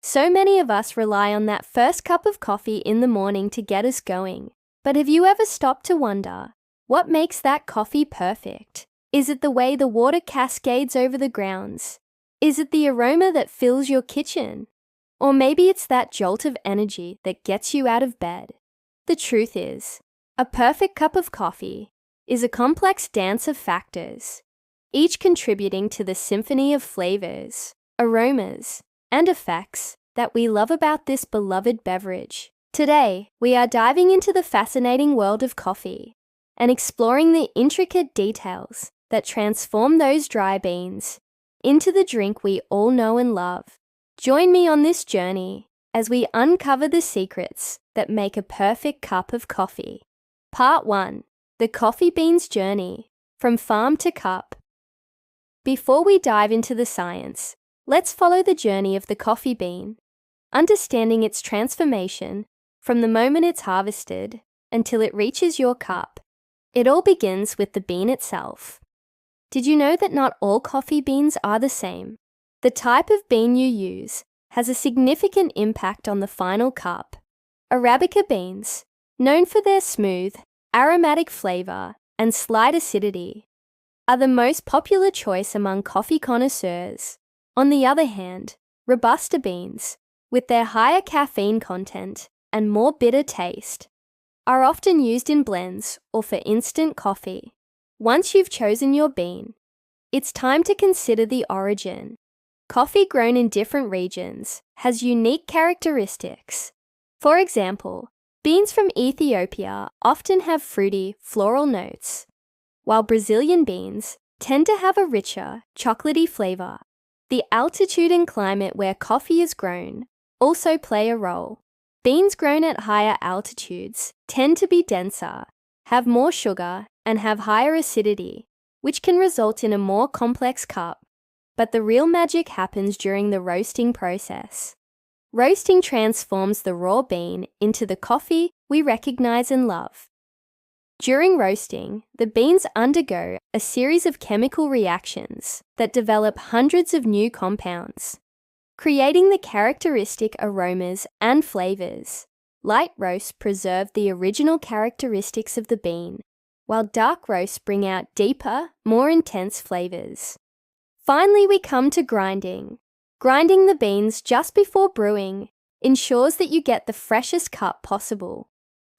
So many of us rely on that first cup of coffee in the morning to get us going. But have you ever stopped to wonder, what makes that coffee perfect? Is it the way the water cascades over the grounds? Is it the aroma that fills your kitchen? Or maybe it's that jolt of energy that gets you out of bed? The truth is, a perfect cup of coffee is a complex dance of factors, each contributing to the symphony of flavors, aromas, and effects that we love about this beloved beverage. Today, we are diving into the fascinating world of coffee and exploring the intricate details that transform those dry beans into the drink we all know and love. Join me on this journey as we uncover the secrets that make a perfect cup of coffee. Part 1. The coffee bean's journey, from farm to cup. Before we dive into the science, let's follow the journey of the coffee bean, understanding its transformation from the moment it's harvested until it reaches your cup. It all begins with the bean itself. Did you know that not all coffee beans are the same? The type of bean you use has a significant impact on the final cup. Arabica beans, known for their smooth, aromatic flavor and slight acidity, are the most popular choice among coffee connoisseurs. On the other hand, Robusta beans, with their higher caffeine content and more bitter taste, are often used in blends or for instant coffee. Once you've chosen your bean, it's time to consider the origin. Coffee grown in different regions has unique characteristics. For example, beans from Ethiopia often have fruity, floral notes, while Brazilian beans tend to have a richer, chocolatey flavor. The altitude and climate where coffee is grown also play a role. Beans grown at higher altitudes tend to be denser, have more sugar, and have higher acidity, which can result in a more complex cup. But the real magic happens during the roasting process. Roasting transforms the raw bean into the coffee we recognize and love. During roasting, the beans undergo a series of chemical reactions that develop hundreds of new compounds, creating the characteristic aromas and flavors. Light roasts preserve the original characteristics of the bean, while dark roasts bring out deeper, more intense flavors. Finally, we come to grinding. Grinding the beans just before brewing ensures that you get the freshest cup possible.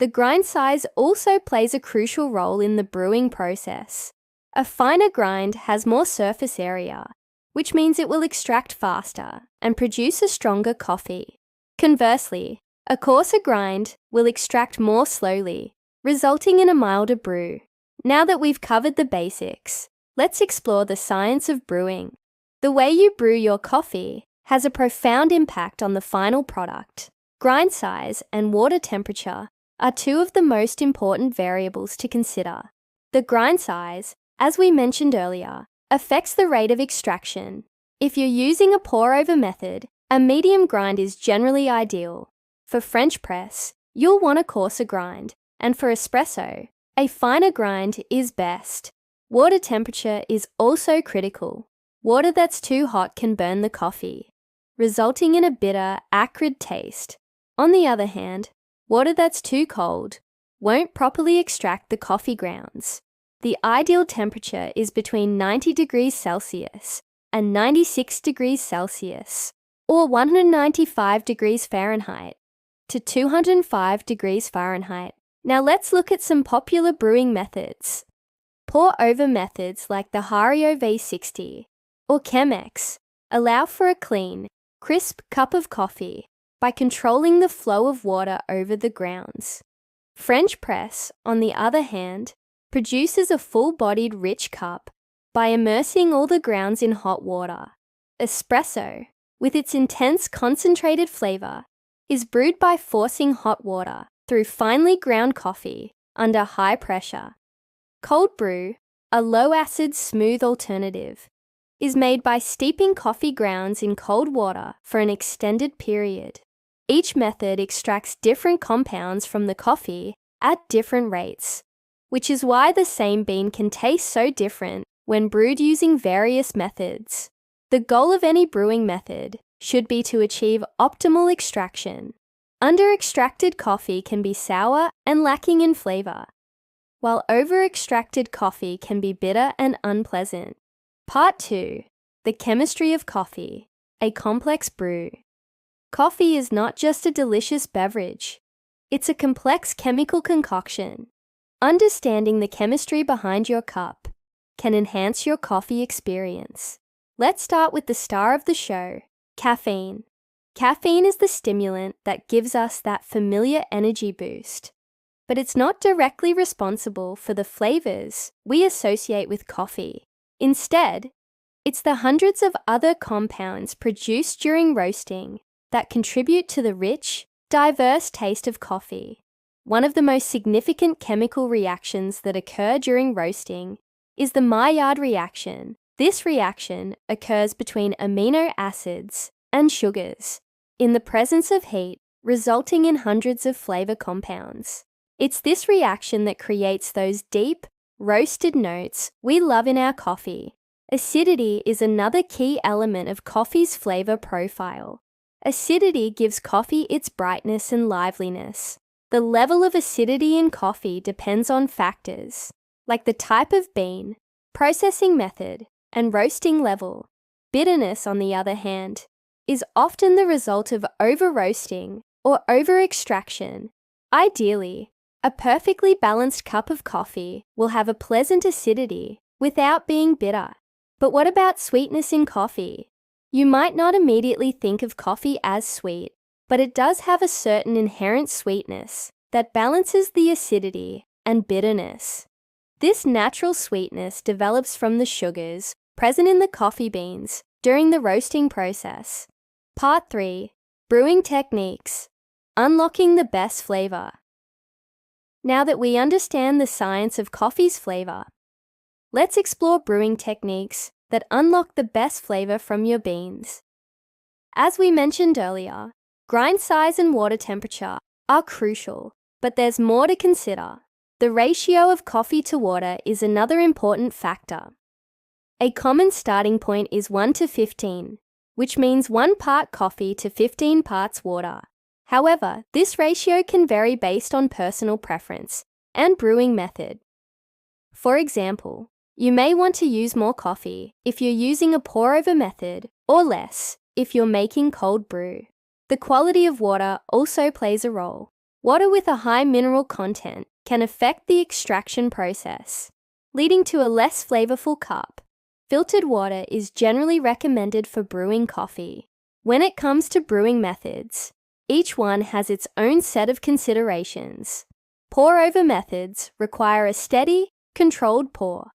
The grind size also plays a crucial role in the brewing process. A finer grind has more surface area, which means it will extract faster and produce a stronger coffee. Conversely, a coarser grind will extract more slowly, resulting in a milder brew. Now that we've covered the basics, let's explore the science of brewing. The way you brew your coffee has a profound impact on the final product. Grind size and water temperature are two of the most important variables to consider. The grind size, as we mentioned earlier, affects the rate of extraction. If you're using a pour-over method, a medium grind is generally ideal. For French press, you'll want a coarser grind, and for espresso, a finer grind is best. Water temperature is also critical. Water that's too hot can burn the coffee, resulting in a bitter, acrid taste. On the other hand, water that's too cold won't properly extract the coffee grounds. The ideal temperature is between 90 degrees Celsius and 96 degrees Celsius, or 195 degrees Fahrenheit to 205 degrees Fahrenheit. Now let's look at some popular brewing methods. Pour-over methods like the Hario V60 or Chemex allow for a clean, crisp cup of coffee by controlling the flow of water over the grounds. French press, on the other hand, produces a full-bodied rich cup by immersing all the grounds in hot water. Espresso, with its intense concentrated flavor, is brewed by forcing hot water through finely ground coffee under high pressure. Cold brew, a low-acid smooth alternative, is made by steeping coffee grounds in cold water for an extended period. Each method extracts different compounds from the coffee at different rates, which is why the same bean can taste so different when brewed using various methods. The goal of any brewing method should be to achieve optimal extraction. Under-extracted coffee can be sour and lacking in flavor, while over-extracted coffee can be bitter and unpleasant. Part 2. The chemistry of coffee, a complex brew. Coffee is not just a delicious beverage. It's a complex chemical concoction. Understanding the chemistry behind your cup can enhance your coffee experience. Let's start with the star of the show, caffeine. Caffeine is the stimulant that gives us that familiar energy boost, but it's not directly responsible for the flavors we associate with coffee. Instead, it's the hundreds of other compounds produced during roasting that contribute to the rich, diverse taste of coffee. One of the most significant chemical reactions that occur during roasting is the Maillard reaction. This reaction occurs between amino acids and sugars in the presence of heat, resulting in hundreds of flavor compounds. It's this reaction that creates those deep, roasted notes we love in our coffee. Acidity is another key element of coffee's flavor profile. Acidity gives coffee its brightness and liveliness. The level of acidity in coffee depends on factors like the type of bean, processing method, and roasting level. Bitterness, on the other hand, is often the result of over-roasting or over-extraction. Ideally, a perfectly balanced cup of coffee will have a pleasant acidity without being bitter. But what about sweetness in coffee? You might not immediately think of coffee as sweet, but it does have a certain inherent sweetness that balances the acidity and bitterness. This natural sweetness develops from the sugars present in the coffee beans during the roasting process. Part 3. Brewing techniques. Unlocking the best flavor. Now that we understand the science of coffee's flavor, let's explore brewing techniques that unlock the best flavor from your beans. As we mentioned earlier, grind size and water temperature are crucial, but there's more to consider. The ratio of coffee to water is another important factor. A common starting point is 1 to 15, which means 1 part coffee to 15 parts water. However, this ratio can vary based on personal preference and brewing method. For example, you may want to use more coffee if you're using a pour-over method, or less if you're making cold brew. The quality of water also plays a role. Water with a high mineral content can affect the extraction process, leading to a less flavorful cup. Filtered water is generally recommended for brewing coffee. When it comes to brewing methods, each one has its own set of considerations. Pour-over methods require a steady, controlled pour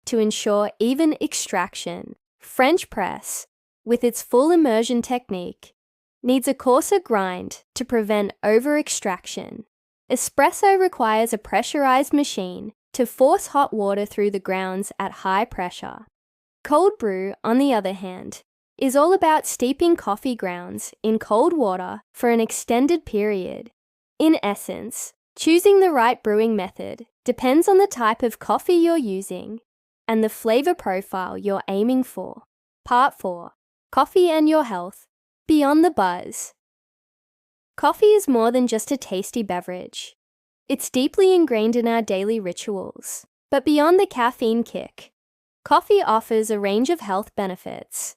to ensure even extraction. French press, with its full immersion technique, needs a coarser grind to prevent over-extraction. Espresso requires a pressurized machine to force hot water through the grounds at high pressure. Cold brew, on the other hand, is all about steeping coffee grounds in cold water for an extended period. In essence, choosing the right brewing method depends on the type of coffee you're using and the flavor profile you're aiming for. Part 4. Coffee and your health. Beyond the buzz. Coffee is more than just a tasty beverage. It's deeply ingrained in our daily rituals. But beyond the caffeine kick, coffee offers a range of health benefits.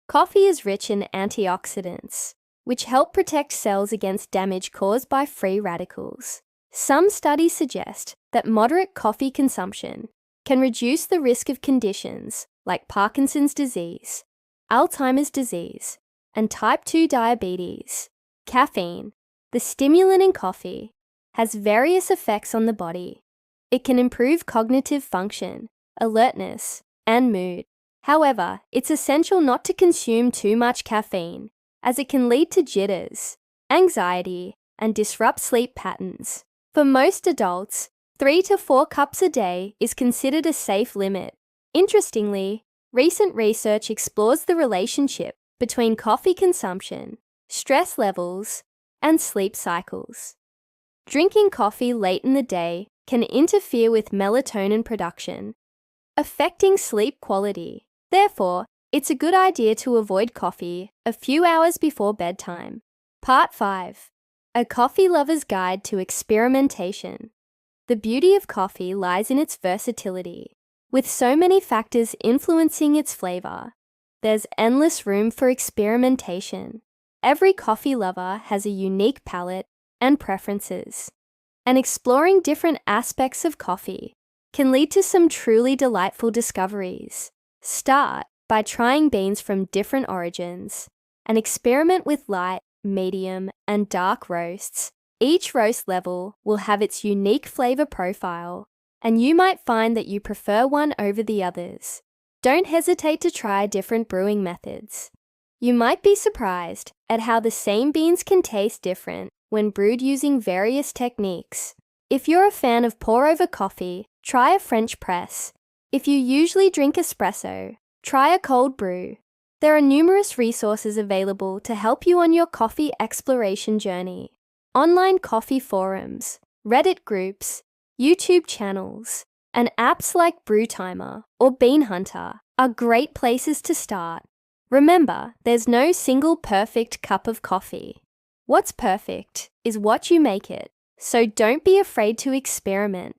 Coffee is rich in antioxidants, which help protect cells against damage caused by free radicals. Some studies suggest that moderate coffee consumption can reduce the risk of conditions like Parkinson's disease, Alzheimer's disease, and type 2 diabetes. Caffeine, the stimulant in coffee, has various effects on the body. It can improve cognitive function, alertness, and mood. However, it's essential not to consume too much caffeine, as it can lead to jitters, anxiety, and disrupt sleep patterns. For most adults, 3 to 4 cups a day is considered a safe limit. Interestingly, recent research explores the relationship between coffee consumption, stress levels, and sleep cycles. Drinking coffee late in the day can interfere with melatonin production, affecting sleep quality. Therefore, it's a good idea to avoid coffee a few hours before bedtime. Part 5. A Coffee Lover's Guide to Experimentation. The beauty of coffee lies in its versatility. With so many factors influencing its flavor, there's endless room for experimentation. Every coffee lover has a unique palate and preferences, and exploring different aspects of coffee can lead to some truly delightful discoveries. Start by trying beans from different origins and experiment with light, medium, and dark roasts. Each roast level will have its unique flavor profile, and you might find that you prefer one over the others. Don't hesitate to try different brewing methods. You might be surprised at how the same beans can taste different when brewed using various techniques. If you're a fan of pour-over coffee, try a French press. If you usually drink espresso, try a cold brew. There are numerous resources available to help you on your coffee exploration journey. Online coffee forums, Reddit groups, YouTube channels, and apps like Brew Timer or Bean Hunter are great places to start. Remember, there's no single perfect cup of coffee. What's perfect is what you make it, so don't be afraid to experiment.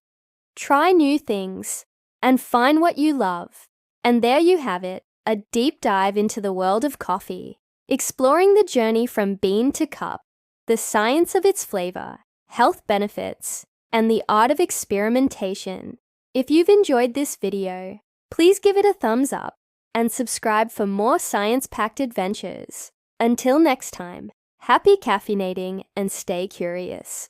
Try new things and find what you love. And there you have it, a deep dive into the world of coffee, exploring the journey from bean to cup, the science of its flavor, health benefits, and the art of experimentation. If you've enjoyed this video, please give it a thumbs up and subscribe for more science-packed adventures. Until next time, happy caffeinating and stay curious.